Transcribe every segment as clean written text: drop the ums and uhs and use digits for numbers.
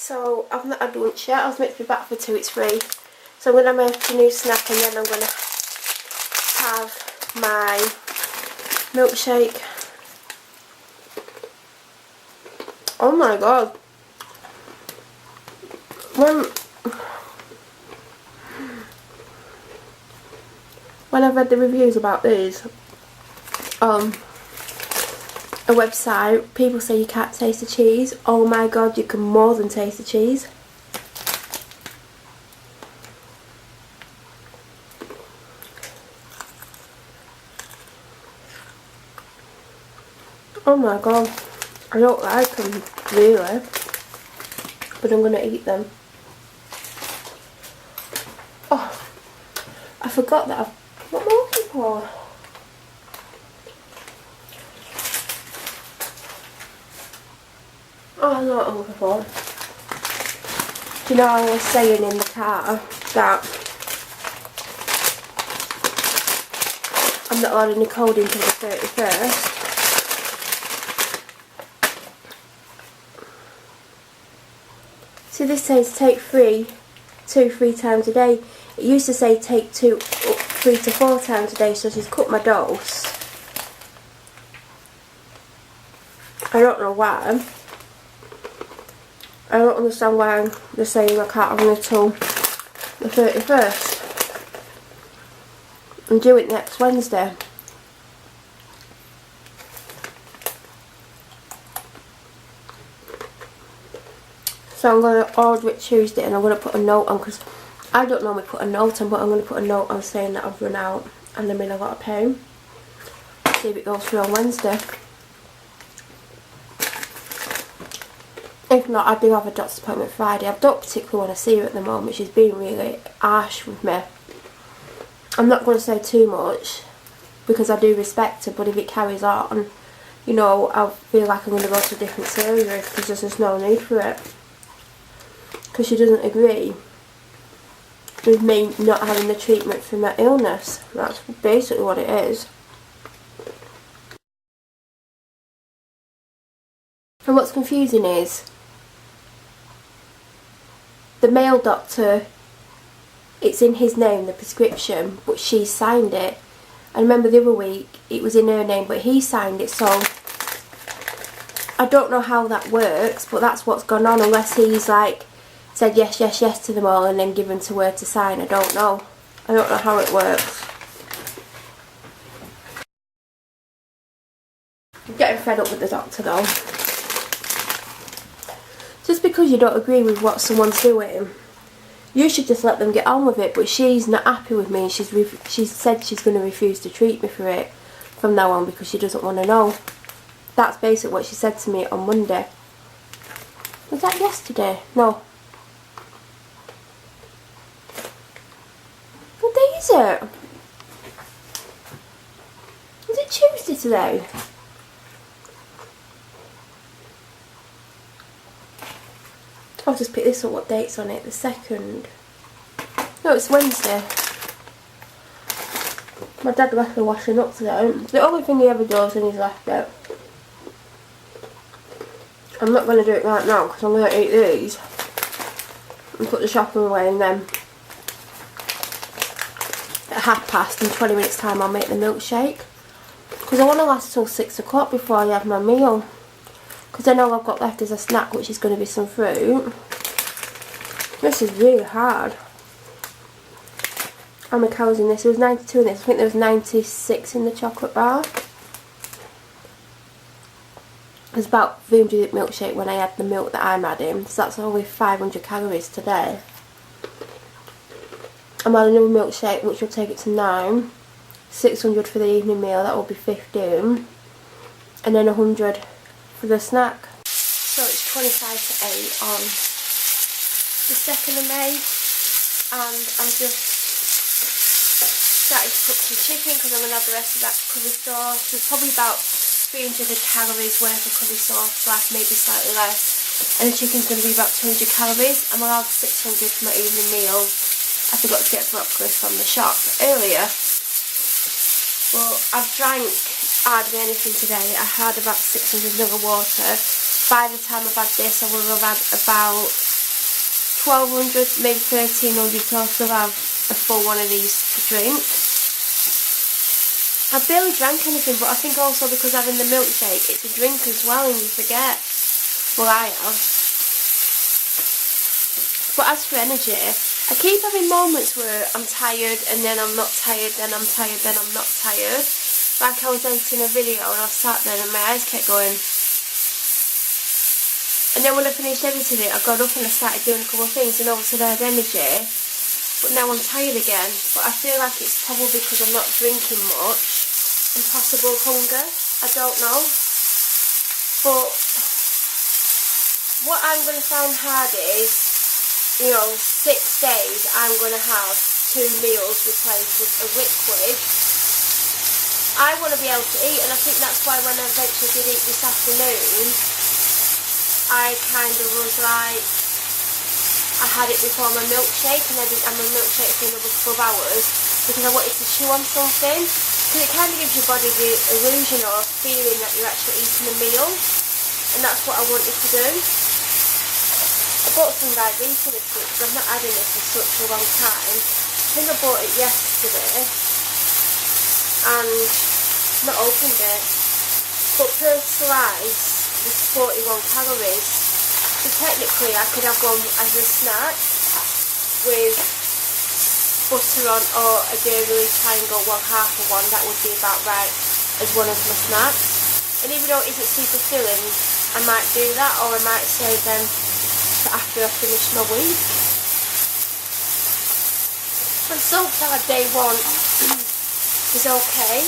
So I've not had lunch yet. I was meant to be back for 2, it's 3. So I'm going to make a new snack and then I'm going to have my milkshake. Oh my god. When I've read the reviews about these on a website, people say you can't taste the cheese. Oh my god, you can more than taste the cheese. Oh my god, I don't like them really, but I'm going to eat them. Oh, I forgot that what am I looking for? Oh, I know what I'm looking for. Do you know I was saying in the car that I'm not allowed any cold until the 31st? So this says take 3 times a day. It used to say take 3 to 4 times a day, so she's cut my dose. I don't know why. I don't understand why they're saying I can't have them until the 31st. I'm due it next Wednesday. So I'm going to order it Tuesday and I'm going to put a note on, because I don't normally put a note on, but I'm going to put a note on saying that I've run out and I'm in a lot of pain. See if it goes through on Wednesday. If not, I do have a doctor's appointment Friday. I don't particularly want to see her at the moment. She's being really harsh with me. I'm not going to say too much because I do respect her, but if it carries on, you know, I feel like I'm going to go to a different surgery because there's just no need for it. Because she doesn't agree with me not having the treatment for my illness. That's basically what it is. And what's confusing is the male doctor, it's in his name, the prescription, but she signed it. I remember the other week it was in her name, but he signed it, so I don't know how that works, but that's what's gone on, unless he's like said yes, yes, yes to them all and then given to her to sign. I don't know. I don't know how it works. I'm getting fed up with the doctor though. Just because you don't agree with what someone's doing, you should just let them get on with it. But she's not happy with me and she's said she's going to refuse to treat me for it from now on because she doesn't want to know. That's basically what she said to me on Monday. Was that yesterday? No. What day is it? Is it Tuesday today? I'll just pick this up, what date's on it, the 2nd. No, it's Wednesday. My dad left the washing up today. The only thing he ever does when he's left it. I'm not going to do it right now because I'm going to eat these and put the shopping away, and then at 1:30 in 20 minutes time I'll make the milkshake. Because I want to last till 6 o'clock before I have my meal. Because I know I've got left as a snack, which is going to be some fruit. This is really hard. How many calories in this? There was 92 in this. I think there was 96 in the chocolate bar. There's about 300 milkshake when I had the milk that I'm adding. So that's only 500 calories today. I'm adding another milkshake, which will take it to 9. 600 for the evening meal, that will be 15. And then 100 for the snack. So it's 25 to 8 on the 2nd of May, and I'm just starting to cook some chicken because I'm going to have the rest of that curry sauce. There's probably about 300 calories worth of curry sauce left, maybe slightly less, and the chicken's going to be about 200 calories. I'm allowed 600 for my evening meal. I forgot to get broccoli from the shop earlier, but I've drank hardly anything today. I had about 600 ml of water. By the time I've had this, I will have had about 1200, maybe 1300 total to have a full one of these to drink. I barely drank anything, but I think also because having the milkshake, it's a drink as well and you forget. Well, I have. But as for energy, I keep having moments where I'm tired and then I'm not tired, then I'm tired, then I'm not tired. Like I was editing a video and I sat there and my eyes kept going. And then when I finished editing it, I got up and I started doing a couple of things and all of a sudden I had energy. But now I'm tired again. But I feel like it's probably because I'm not drinking much and possible hunger. I don't know. But what I'm going to find hard is, you know, 6 days I'm going to have 2 meals replaced with a liquid. I want to be able to eat, and I think that's why when I eventually did eat this afternoon, I kind of was like, I had it before my milkshake and I didn't have my milkshake for another couple of hours because I wanted to chew on something, because it kind of gives your body the illusion or feeling that you're actually eating a meal, and that's what I wanted to do. I bought some Ryvita this week because I've not had it for such a long time. I think I bought it yesterday and not opened it, but per slice was 41 calories, so technically I could have one as a snack with butter on, or a dairy triangle, well, half of one, that would be about right as one of my snacks. And even though it isn't super filling, I might do that, or I might save them for after I finish my week. And so far day 1 is okay.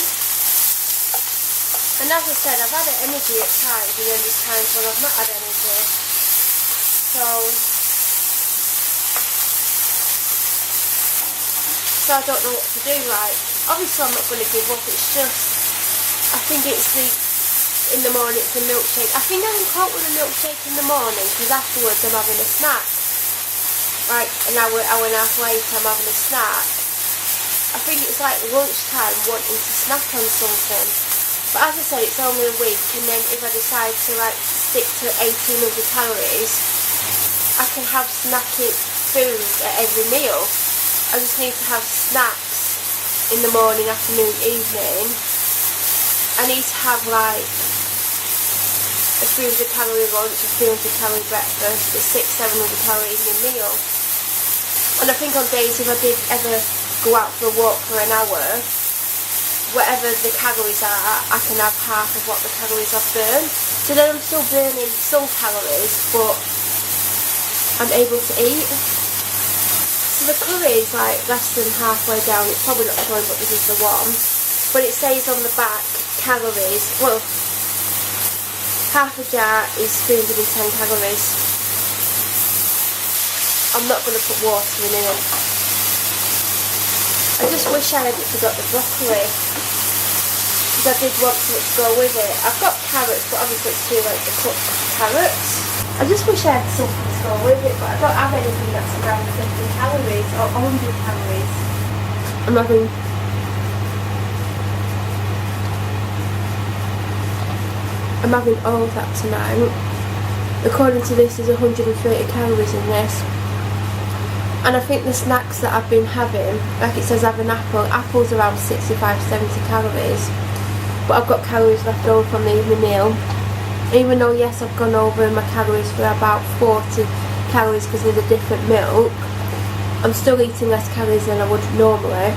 And as I said, I've had energy at times, and then there's times when I've not had energy. So I don't know what to do. Like, obviously I'm not going to give up, it's just, I think it's in the morning it's a milkshake. I think I can cope with a milkshake in the morning, because afterwards I'm having a snack. Like an hour and a half later I'm having a snack. I think it's like lunchtime wanting to snack on something. But as I said, it's only a week, and then if I decide to like stick to 1800 calories, I can have snacking food at every meal. I just need to have snacks in the morning, afternoon, evening. I need to have like a 300 calorie lunch, a 300 calorie breakfast, a 600-700 calorie evening meal. And I think on days if I did ever go out for a walk for an hour, whatever the calories are, I can have half of what the calories I've burned. So then I'm still burning some calories, but I'm able to eat. So the curry is like less than halfway down. It's probably not showing, but this is the one. But it says on the back, calories, well, half a jar is 310 calories. I'm not going to put water in it. I just wish I hadn't forgot the broccoli, because I did want something to go with it. I've got carrots, but obviously it's too late to cook carrots. I just wish I had something to go with it, but I don't have anything that's around 50 calories or 100 calories. I'm having all of that tonight. According to this, there's 130 calories in this. And I think the snacks that I've been having, like it says have an apple, apple's around 65-70 calories, but I've got calories left over from the evening meal. Even though yes, I've gone over my calories for about 40 calories because of the different milk, I'm still eating less calories than I would normally.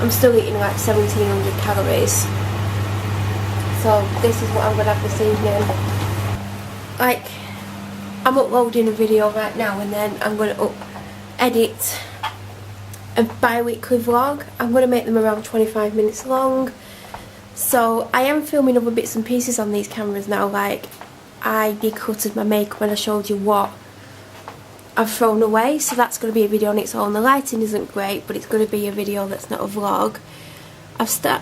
I'm still eating like 1700 calories. So this is what I'm going to have this evening. Like, I'm uploading a video right now, and then I'm going to edit a bi-weekly vlog. I'm going to make them around 25 minutes long. So I am filming other bits and pieces on these cameras now. Like, I decluttered my makeup when I showed you what I've thrown away, so that's going to be a video on its own. The lighting isn't great, but it's going to be a video that's not a vlog.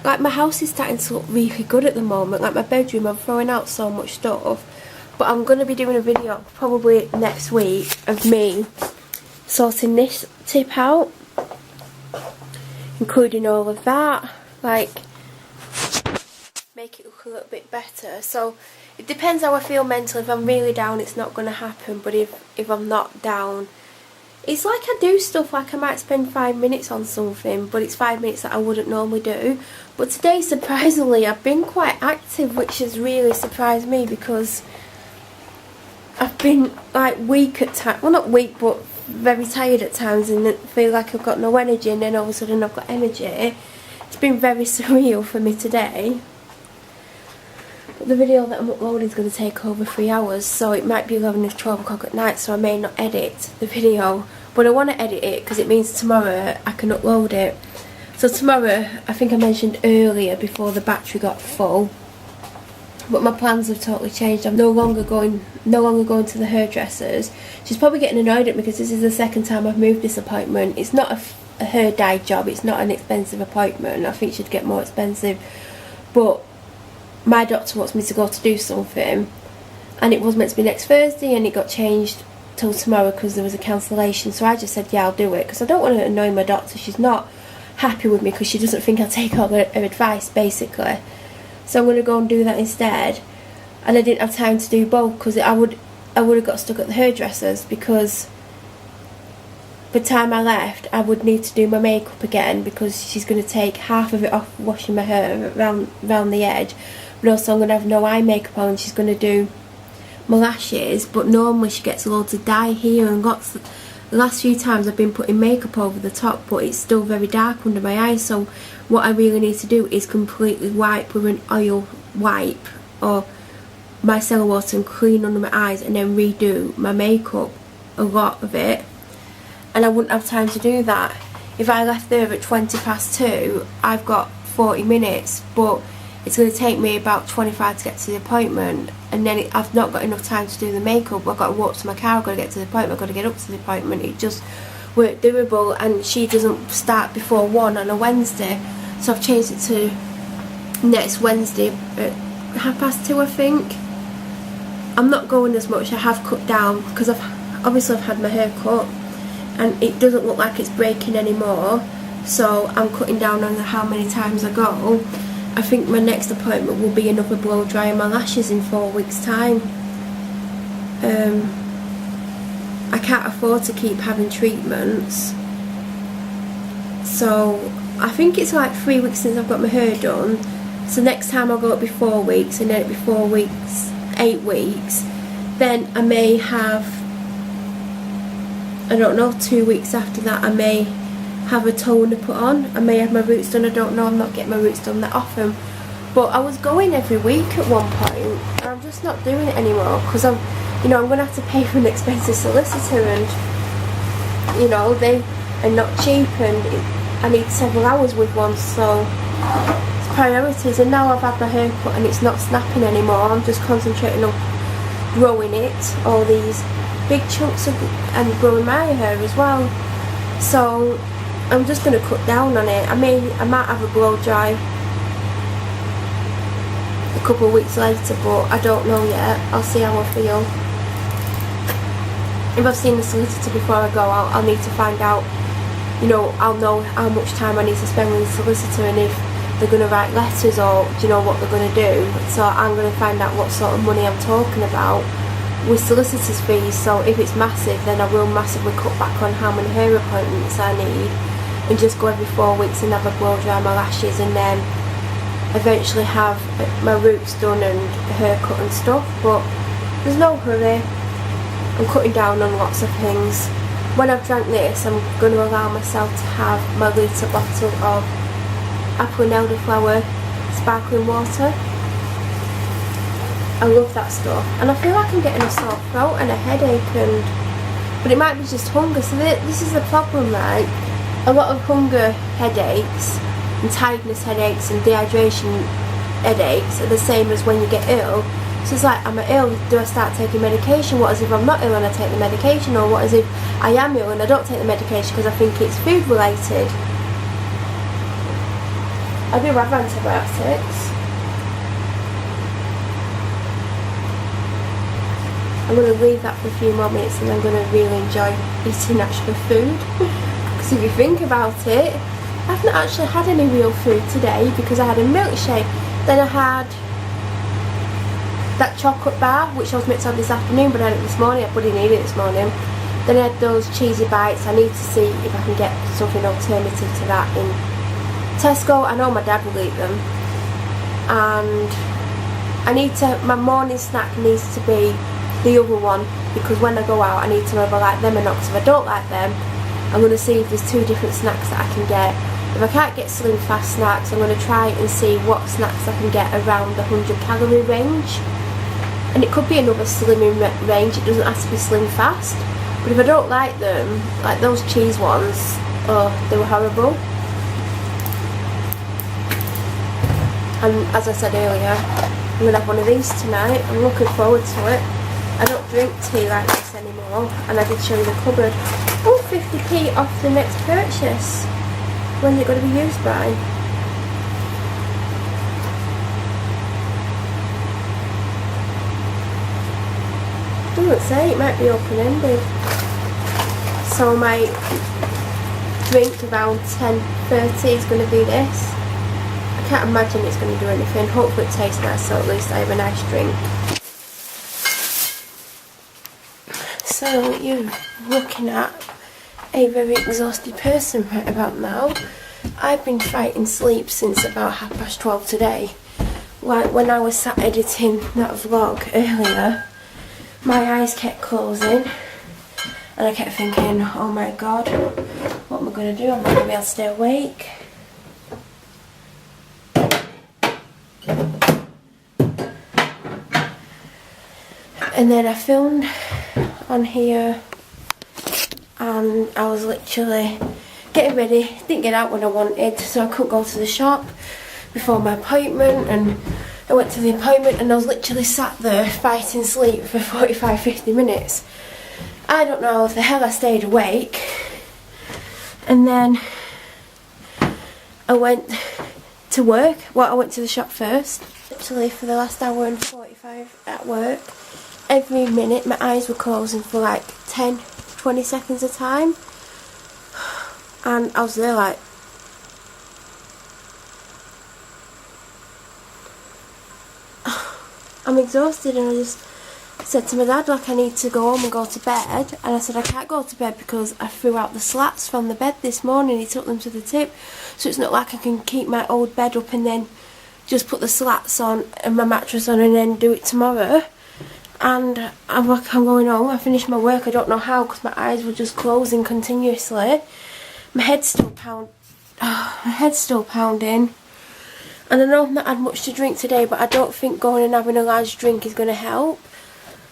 Like, my house is starting to look really good at the moment. Like my bedroom, I'm throwing out so much stuff, but I'm going to be doing a video probably next week of me sorting this tip out, including all of that, like make it look a little bit better. So it depends how I feel mentally. If I'm really down, it's not going to happen, but if I'm not down, it's like I do stuff, like I might spend 5 minutes on something, but it's 5 minutes that I wouldn't normally do. But today, surprisingly, I've been quite active, which has really surprised me, because I've been like weak at times, well not weak, but very tired at times, and feel like I've got no energy, and then all of a sudden I've got energy. It's been very surreal for me today. But the video that I'm uploading is going to take over 3 hours, so it might be 11 or 12 o'clock at night, so I may not edit the video. But I want to edit it because it means tomorrow I can upload it. So tomorrow, I think I mentioned earlier before the battery got full, but my plans have totally changed. I'm no longer going to the hairdressers. She's probably getting annoyed at me because this is the second time I've moved this appointment. It's not a hair dye job, it's not an expensive appointment. I think she'd get more expensive, but my doctor wants me to go to do something, and it was meant to be next Thursday, and it got changed till tomorrow because there was a cancellation. So I just said, yeah, I'll do it, because I don't want to annoy my doctor. She's not happy with me because she doesn't think I'll take all her advice, basically. So I'm going to go and do that instead. And I didn't have time to do both, because I would have got stuck at the hairdressers, because by the time I left I would need to do my makeup again, because she's going to take half of it off washing my hair around the edge, but also I'm going to have no eye makeup on, and she's going to do my lashes. But normally she gets loads of dye here, and lots of, the last few times I've been putting makeup over the top, but it's still very dark under my eyes. So what I really need to do is completely wipe with an oil wipe or micellar water and clean under my eyes, and then redo my makeup, a lot of it. And I wouldn't have time to do that. If I left there at 2:20, I've got 40 minutes, but it's going to take me about 25 to get to the appointment, and then I've not got enough time to do the makeup. I've got to walk to my car, I've got to get to the appointment, I've got to get up to the appointment. It just weren't doable, and she doesn't start before 1 on a Wednesday, so I've changed it to next Wednesday at 2:30, I think. I'm not going as much. I have cut down because I've had my hair cut, and it doesn't look like it's breaking anymore, so I'm cutting down on how many times I go. I think my next appointment will be another blow dry and my lashes in 4 weeks time. I can't afford to keep having treatments, so I think it's like 3 weeks since I've got my hair done. So next time I'll go up be 4 weeks, and then it'll be 4 weeks, 8 weeks. Then I may have, I don't know, 2 weeks after that I may have a toner put on. I may have my roots done, I don't know, I'm not getting my roots done that often. But I was going every week at one point, and I'm just not doing it anymore, because I'm going to have to pay for an expensive solicitor, and they are not cheap, and I need several hours with one, so it's priorities. And now I've had my hair cut and it's not snapping anymore. I'm just concentrating on growing it, all these big chunks of, and growing my hair as well. So I'm just going to cut down on it. I might have a blow dry a couple of weeks later, but I don't know yet. I'll see how I feel. If I've seen the solicitor before I go out, I'll need to find out, I'll know how much time I need to spend with the solicitor, and if they're going to write letters, or what they're going to do. So I'm going to find out what sort of money I'm talking about with solicitors' fees. So if it's massive, then I will massively cut back on how many hair appointments I need, and just go every 4 weeks and have a blow dry my lashes, and then eventually have my roots done and haircut and stuff. But there's no hurry. I'm cutting down on lots of things. When I've drank this, I'm going to allow myself to have my litre bottle of apple and elderflower sparkling water. I love that stuff, and I feel like I'm getting a sore throat and a headache, but it might be just hunger. So this is the problem, right? A lot of hunger headaches and tiredness headaches and dehydration headaches are the same as when you get ill. So it's like, am I ill? Do I start taking medication? What as if I'm not ill and I take the medication? Or what as if I am ill and I don't take the medication because I think it's food related? I do have antibiotics. I'm going to leave that for a few more minutes, and I'm going to really enjoy eating actual food. Because if you think about it, I haven't actually had any real food today, because I had a milkshake, then I had that chocolate bar, which I was meant to have this afternoon, but I had it this morning. I didn't eat it this morning. Then I had those cheesy bites. I need to see if I can get something alternative to that in Tesco. I know my dad will eat them. And I need to, my morning snack needs to be the other one, because when I go out I need to know if I like them or not, because if I don't like them I'm going to see if there's 2 different snacks that I can get. If I can't get Slim Fast snacks, I'm going to try and see what snacks I can get around the 100 calorie range. And it could be another slimming range, it doesn't have to be Slim Fast. But if I don't like them, like those cheese ones, oh, they were horrible. And as I said earlier, I'm going to have one of these tonight. I'm looking forward to it. I don't drink tea like this anymore, and I did show you the cupboard. Oh, 50p off the next purchase. When's it going to be used by? Doesn't say, it might be open-ended. So my drink around 10:30 is going to be this. I can't imagine it's going to do anything. Hopefully it tastes nice, so at least I have a nice drink. So you're looking at a very exhausted person right about now. I've been fighting sleep since about 12:30 today. Like when I was sat editing that vlog earlier, my eyes kept closing and I kept thinking, oh my god, what am I going to do? I'm not going to be able to stay awake. And then I filmed on here and I was literally getting ready, didn't get out when I wanted, so I couldn't go to the shop before my appointment, and I went to the appointment and I was literally sat there fighting sleep for 45-50 minutes. I don't know if the hell I stayed awake. And then I went to work. Well, I went to the shop first. Literally for the last hour and 45 at work, every minute my eyes were closing for like 10-20 seconds a time, and I was there like, I'm exhausted, and I just said to my dad, like, I need to go home and go to bed. And I said I can't go to bed because I threw out the slats from the bed this morning. He took them to the tip, so it's not like I can keep my old bed up and then just put the slats on and my mattress on and then do it tomorrow. And I'm going home. I finished my work, I don't know how, because my eyes were just closing continuously. My head's still pounding. And I know I've not had much to drink today, but I don't think going and having a large drink is going to help.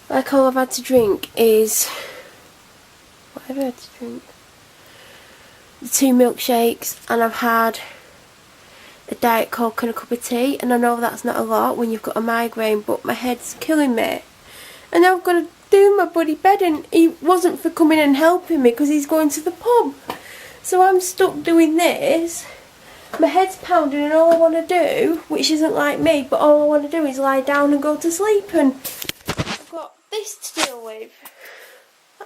Like, all I've had to drink is, what have I had to drink? The 2 milkshakes, and I've had a Diet Coke and a cup of tea. And I know that's not a lot when you've got a migraine, but my head's killing me. And now I've got to do my bloody bed, and he wasn't for coming and helping me because he's going to the pub. So I'm stuck doing this. My head's pounding, and all I want to do, which isn't like me, but all I want to do is lie down and go to sleep, and I've got this to deal with.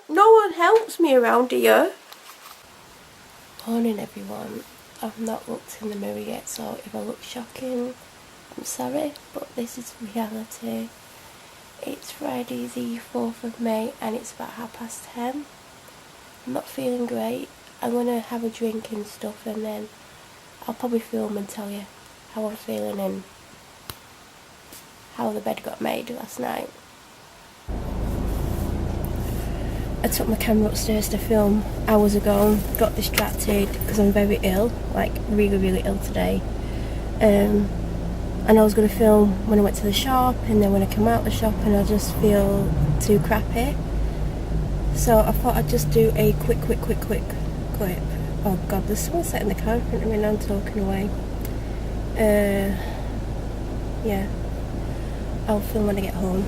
No one helps me around here. Morning everyone. I've not looked in the mirror yet, so if I look shocking, I'm sorry, but this is reality. It's Friday the 4th of May and it's about 10:30. I'm not feeling great. I'm going to have a drink and stuff, and then I'll probably film and tell you how I'm feeling and how the bed got made last night. I took my camera upstairs to film hours ago, got distracted because I'm very ill, like really ill today. And I was going to film when I went to the shop, and then when I come out the shop, and I just feel too crappy. So I thought I'd just do a quick clip. Oh god, there's someone sat in the car in front of me and I'm talking away. Yeah, I'll film when I get home.